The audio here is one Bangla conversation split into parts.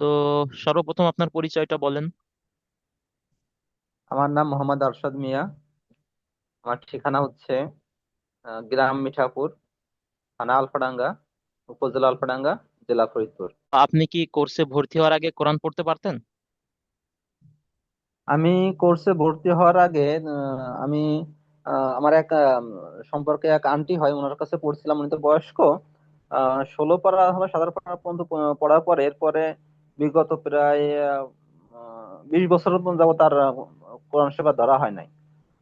তো সর্বপ্রথম আপনার পরিচয়টা বলেন। আমার নাম মোহাম্মদ আরশাদ মিয়া। আমার ঠিকানা হচ্ছে গ্রাম মিঠাপুর, থানা আলফাডাঙ্গা, উপজেলা আলফাডাঙ্গা, জেলা ফরিদপুর। আপনি কি কোর্সে ভর্তি হওয়ার আগে কোরআন পড়তে পারতেন? আমি কোর্সে ভর্তি হওয়ার আগে আমি আমার এক সম্পর্কে এক আন্টি হয়, ওনার কাছে পড়ছিলাম। উনি তো বয়স্ক, 16 পারা হবে 17 পারা পর্যন্ত পড়ার পরে এরপরে বিগত প্রায় 20 বছর যাবত তার কোরআন শরীফ ধরা হয় নাই।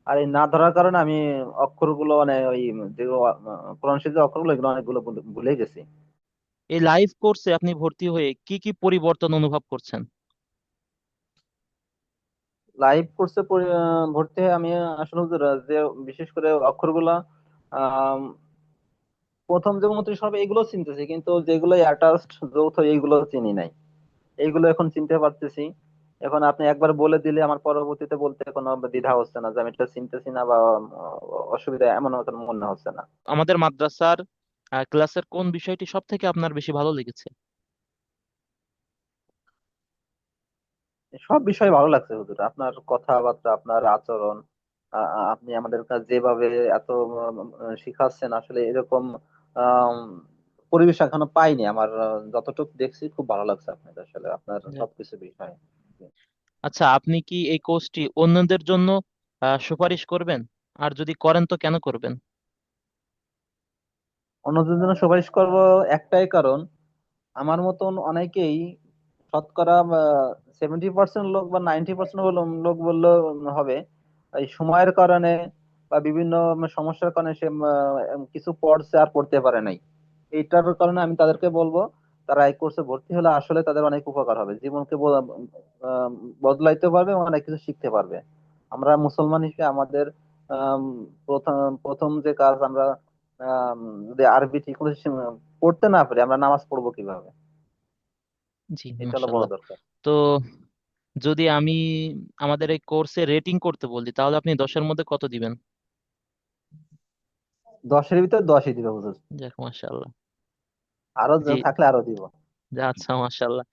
আর এই না ধরার কারণে আমি অক্ষরগুলো মানে ওই যে কোরআন শরীফের যে অক্ষরগুলো এগুলো অনেকগুলো ভুলে গেছি। এই লাইভ কোর্সে আপনি ভর্তি হয়ে কি কি পরিবর্তন অনুভব করছেন? লাইভ কোর্সে ভর্তি হয়ে আমি আসলে হুজুর, যে বিশেষ করে অক্ষরগুলা আম, প্রথম যে 29 হবে এগুলো চিনতেছি, কিন্তু যেগুলো অ্যাটাচড যৌথ এইগুলো চিনি নাই। এইগুলো এখন চিনতে পারতেছি। এখন আপনি একবার বলে দিলে আমার পরবর্তীতে বলতে কোনো দ্বিধা হচ্ছে না যে আমি এটা চিনতেছি না, বা অসুবিধা এমন কোনো মনে হচ্ছে না। আমাদের মাদ্রাসার ক্লাসের কোন বিষয়টি সব থেকে আপনার বেশি ভালো লেগেছে? সব বিষয় ভালো লাগছে হুজুর, আপনার কথাবার্তা, আপনার আচরণ। আপনি আমাদের কাছে যেভাবে এত শিখাচ্ছেন, আসলে এরকম আম, পরিবেশ এখনো পাইনি। আমার যতটুকু দেখছি খুব ভালো লাগছে আপনাদের, আসলে আপনার যাক। সবকিছু বিষয়। আচ্ছা, আপনি কি এই কোর্সটি অন্যদের জন্য সুপারিশ করবেন? আর যদি করেন তো কেন করবেন? অন্যদের জন্য সুপারিশ করব একটাই কারণ, আমার মতন অনেকেই, শতকরা 70% লোক বা 90% লোক বললেও হবে, এই সময়ের কারণে বা বিভিন্ন সমস্যার কারণে সে কিছু পড়ছে আর পড়তে পারে নাই। এইটার কারণে আমি তাদেরকে বলবো তারা এই কোর্সে ভর্তি হলে আসলে তাদের অনেক উপকার হবে, জীবনকে আহ, বদলাইতে পারবে, অনেক কিছু শিখতে পারবে। আমরা মুসলমান হিসেবে আমাদের আম, প্রথম প্রথম যে কাজ আমরা, আম, যদি আরবি ঠিক করে পড়তে না পারি আমরা নামাজ পড়বো কিভাবে? জি, এটা হলো বড় মাশাল্লাহ। দরকার। তো যদি আমি আমাদের এই কোর্সে রেটিং করতে বলি তাহলে আপনি 10-এর মধ্যে কত দিবেন? 10-এর ভিতর 10ই দিবে হুজুর। যাক, মাশাল্লাহ। আরো জি। থাকলে আরো দিব। আচ্ছা, মাশাল্লাহ।